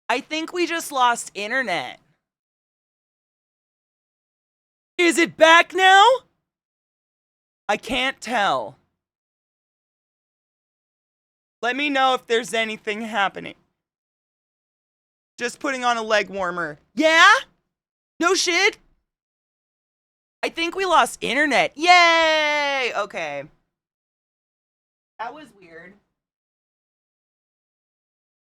I think we just lost internet. Is it back now? I can't tell. Let me know if there's anything happening. Just putting on a leg warmer. Yeah? No shit? I think we lost internet. Yay! Okay. That was weird.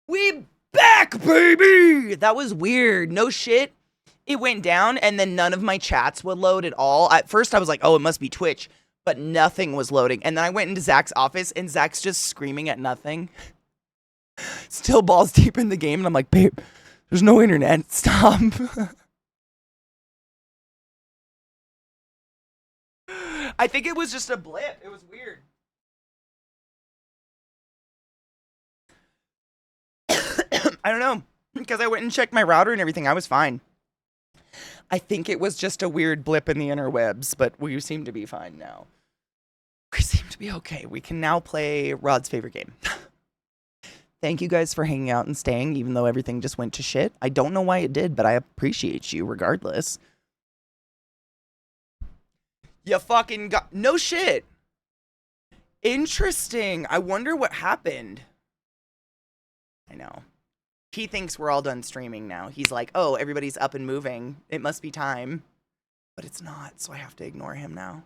We back, baby! That was weird. No shit. It went down, and then none of my chats would load at all. At first, I was like, oh, it must be Twitch. But nothing was loading. And then I went into Zach's office, and Zach's just screaming at nothing. Still balls deep in the game, and I'm like, babe, there's no internet. Stop. I think it was just a blip. It was weird. I don't know. Because I went and checked my router and everything. I was fine. I think it was just a weird blip in the interwebs, but we seem to be fine now. We seem to be okay. We can now play Rod's favorite game. Thank you guys for hanging out and staying, even though everything just went to shit. I don't know why it did, but I appreciate you regardless. You fucking got... No shit. Interesting. I wonder what happened. I know. He thinks we're all done streaming now. He's like, oh, everybody's up and moving. It must be time. But it's not, so I have to ignore him now.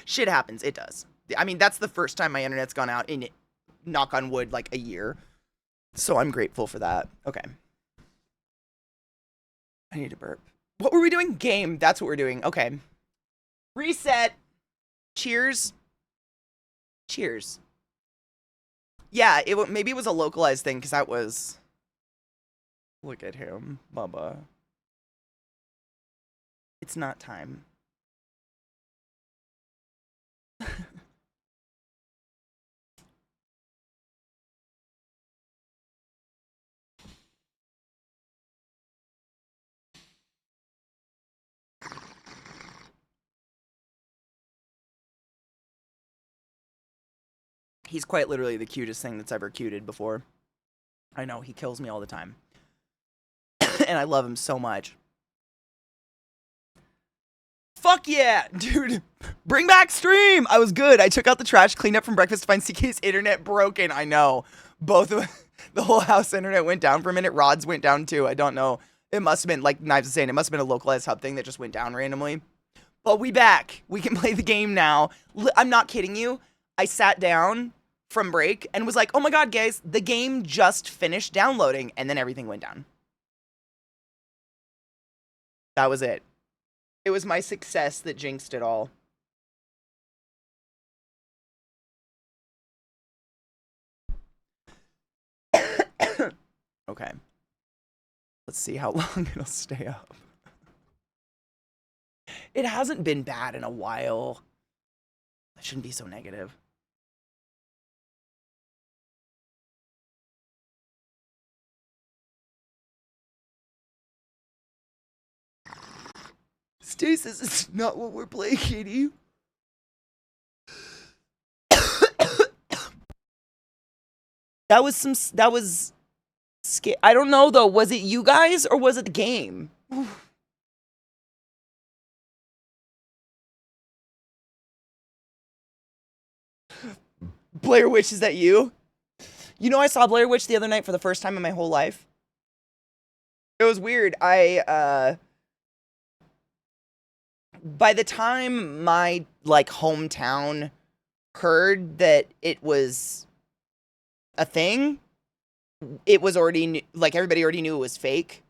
Shit happens. It does. I mean, that's the first time my internet's gone out in, knock on wood, like a year. So I'm grateful for that. Okay. I need to burp. What were we doing? Game. That's what we're doing. Okay. Reset. Cheers. Cheers. Yeah, maybe it was a localized thing, because that was... Look at him, Bubba. It's not time. He's quite literally the cutest thing that's ever cuted before. I know, he kills me all the time. And I love him so much. Fuck yeah, dude. Bring back stream. I was good. I took out the trash, cleaned up from breakfast to find CK's internet broken. I know. Both of the whole house internet went down for a minute. Rod's went down too. I don't know. It must have been, like Knives is saying, it must have been a localized hub thing that just went down randomly. But we back. We can play the game now. I'm not kidding you. I sat down from break and was like, oh my god, guys, the game just finished downloading, and then everything went down. That was it. It was my success that jinxed it all. Okay. Let's see how long it'll stay up. It hasn't been bad in a while. I shouldn't be so negative. Stasis, it's not what we're playing, Katie. That was I don't know though, was it you guys or was it the game? Blair Witch, is that you? You know, I saw Blair Witch the other night for the first time in my whole life. It was weird. By the time my, like, hometown heard that it was a thing, it was already, like, everybody already knew it was fake.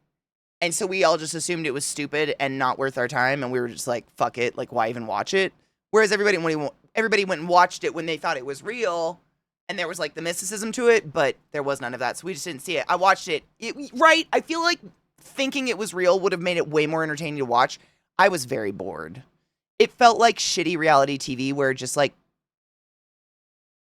And so we all just assumed it was stupid and not worth our time, and we were just like, fuck it, like, why even watch it? Whereas everybody went and watched it when they thought it was real, and there was, like, the mysticism to it, but there was none of that, so we just didn't see it. I watched it. Right, I feel like thinking it was real would have made it way more entertaining to watch. I was very bored. It felt like shitty reality TV where just, like,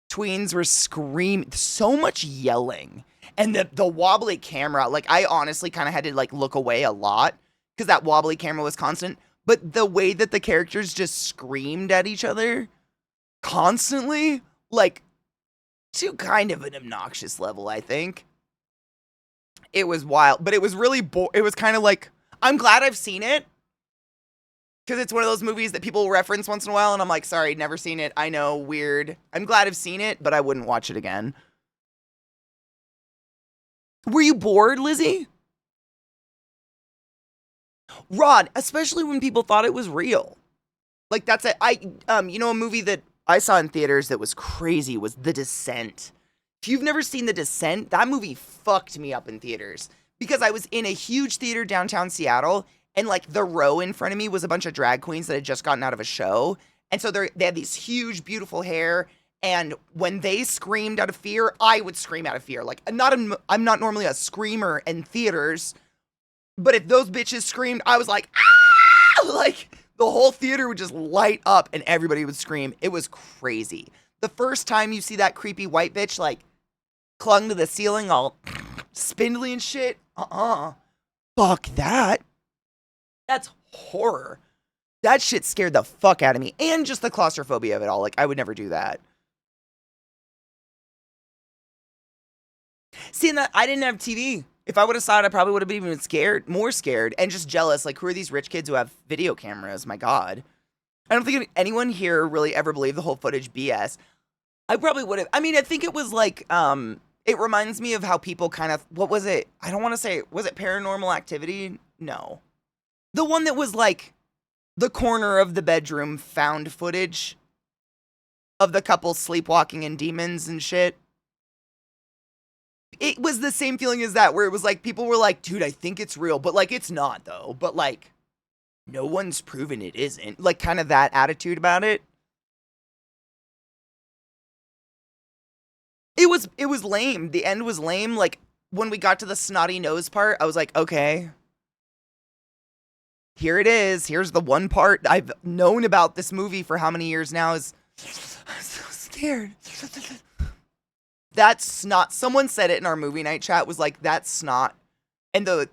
tweens were screaming, so much yelling. And the wobbly camera, like, I honestly kind of had to, like, look away a lot because that wobbly camera was constant. But the way that the characters just screamed at each other constantly, like, to kind of an obnoxious level, I think. It was wild, but it was really it was kind of like, I'm glad I've seen it, because it's one of those movies that people reference once in a while, and I'm like, sorry, never seen it. I know, weird. I'm glad I've seen it, but I wouldn't watch it again. Were you bored, Lizzie? Rod, especially when people thought it was real. Like, that's it. A movie that I saw in theaters that was crazy was The Descent. If you've never seen The Descent, that movie fucked me up in theaters, because I was in a huge theater downtown Seattle, and like the row in front of me was a bunch of drag queens that had just gotten out of a show. And so they had these huge, beautiful hair. And when they screamed out of fear, I would scream out of fear. Like, I'm not normally a screamer in theaters, but if those bitches screamed, I was like, ah! Like, the whole theater would just light up and everybody would scream. It was crazy. The first time you see that creepy white bitch, like, clung to the ceiling all spindly and shit, fuck that. That's horror. That shit scared the fuck out of me. And just the claustrophobia of it all. Like, I would never do that. Seeing that, I didn't have TV. If I would have saw it, I probably would have been even scared, more scared, and just jealous. Like, who are these rich kids who have video cameras? My God. I don't think anyone here really ever believed the whole footage BS. I probably would have. I mean, I think it was like, it reminds me of how people kind of, what was it? I don't want to say, was it Paranormal Activity? No. The one that was like the corner of the bedroom found footage of the couple sleepwalking and demons and shit. It was the same feeling as that, where it was like, people were like, dude, I think it's real, but like, it's not though. But like, no one's proven it isn't. Like, kind of that attitude about it. It was lame. The end was lame. Like, when we got to the snotty nose part, I was like, okay, here it is. Here's the one part I've known about this movie for how many years now is, I'm so scared. That snot, someone said it in our movie night chat, was like, that snot. And the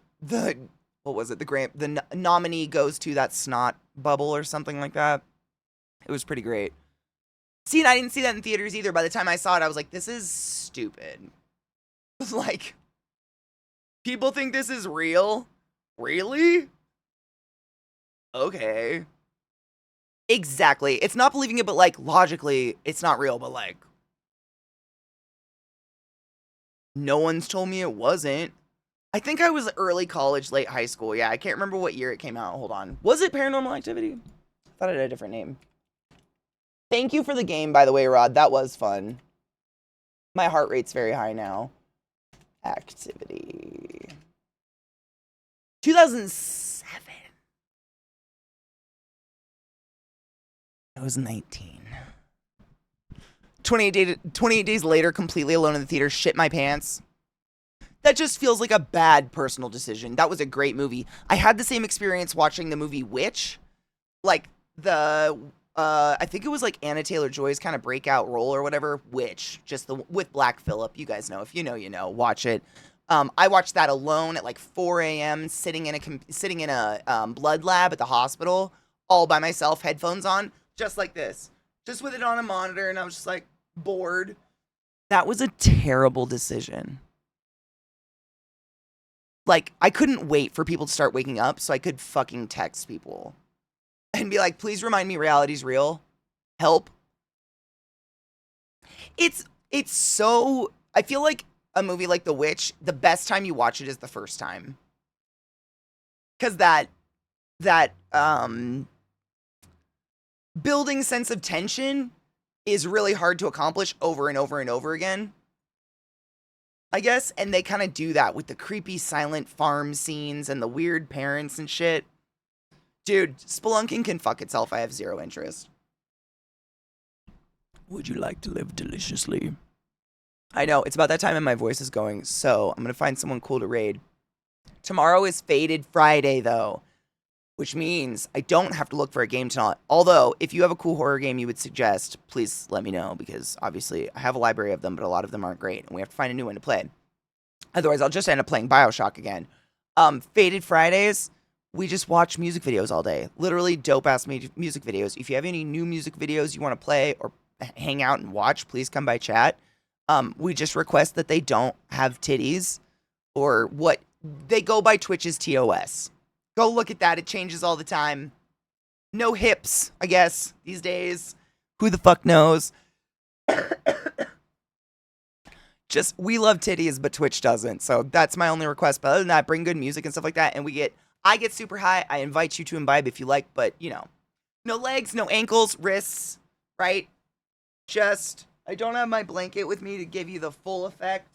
what was it? The nominee goes to that snot bubble or something like that. It was pretty great. See, and I didn't see that in theaters either. By the time I saw it, I was like, this is stupid. It was like, people think this is real? Really? Okay. Exactly. It's not believing it, but like, logically, it's not real, but like, no one's told me it wasn't. I think I was early college, late high school. Yeah, I can't remember what year it came out. Hold on. Was it Paranormal Activity? I thought it had a different name. Thank you for the game, by the way, Rod. That was fun. My heart rate's very high now. Activity. 2007. I was 19. 28 days later, completely alone in the theater, shit my pants. That just feels like a bad personal decision. That was a great movie. I had the same experience watching the movie Witch. Like, I think it was like Anna Taylor-Joy's kind of breakout role or whatever. Witch, with Black Phillip. You guys know. If you know, you know. Watch it. I watched that alone at like 4 a.m. sitting in a blood lab at the hospital, all by myself, headphones on, just like this, just with it on a monitor, and I was just like bored. That was a terrible decision. Like, I couldn't wait for people to start waking up so I could fucking text people and be like, please remind me reality's real. Help. It's so, I feel like a movie like The Witch, the best time you watch it is the first time. Because that building sense of tension is really hard to accomplish over and over and over again, I guess. And they kind of do that with the creepy silent farm scenes and the weird parents and shit. Dude, spelunking can fuck itself. I have zero interest. Would you like to live deliciously? I know, it's about that time and my voice is going, so I'm going to find someone cool to raid. Tomorrow is Faded Friday, though, which means I don't have to look for a game tonight. Although, if you have a cool horror game you would suggest, please let me know, because obviously I have a library of them, but a lot of them aren't great, and we have to find a new one to play. Otherwise, I'll just end up playing BioShock again. Faded Fridays, we just watch music videos all day. Literally dope-ass music videos. If you have any new music videos you want to play or hang out and watch, please come by chat. We just request that they don't have titties. or what they go by Twitch's TOS. Go look at that. It changes all the time. No hips, I guess, these days. Who the fuck knows? Just, we love titties, but Twitch doesn't. So that's my only request. But other than that, bring good music and stuff like that. And I get super high. I invite you to imbibe if you like, but no legs, no ankles, wrists, right? Just, I don't have my blanket with me to give you the full effect.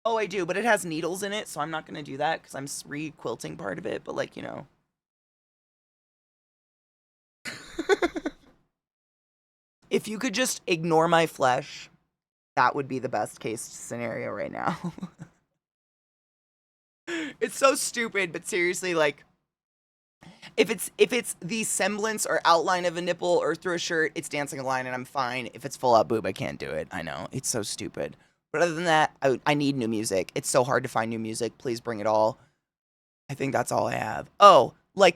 Oh, I do, but it has needles in it, so I'm not going to do that because I'm re-quilting part of it, but if you could just ignore my flesh, that would be the best case scenario right now. It's so stupid, but seriously, if it's the semblance or outline of a nipple or through a shirt, it's dancing a line and I'm fine. If it's full out boob, I can't do it. I know, it's so stupid. But other than that, I need new music. It's so hard to find new music. Please bring it all. I think that's all I have. Oh,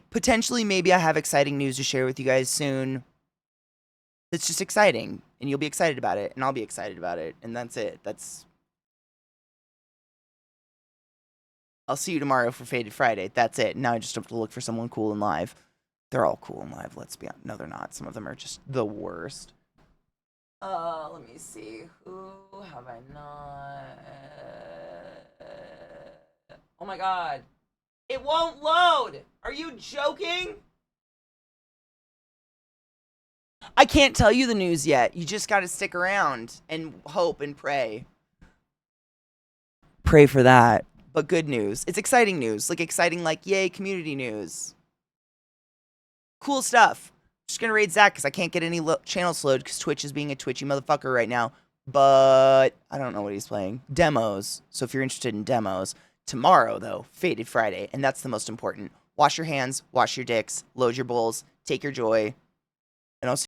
potentially maybe I have exciting news to share with you guys soon. It's just exciting, and you'll be excited about it, and I'll be excited about it, and that's it. I'll see you tomorrow for Faded Friday. That's it. Now I just have to look for someone cool and live. They're all cool and live, let's be honest. No, they're not. Some of them are just the worst. Let me see. Who have I not? Oh my god. It won't load! Are you joking? I can't tell you the news yet. You just gotta stick around and hope and pray. Pray for that. But good news. It's exciting news. Exciting, yay, community news. Cool stuff. Just gonna raid Zach because I can't get any channels loaded because Twitch is being a twitchy motherfucker right now. But I don't know what he's playing. Demos. So if you're interested in demos. Tomorrow, though, Faded Friday. And that's the most important. Wash your hands, wash your dicks, load your bowls, take your joy.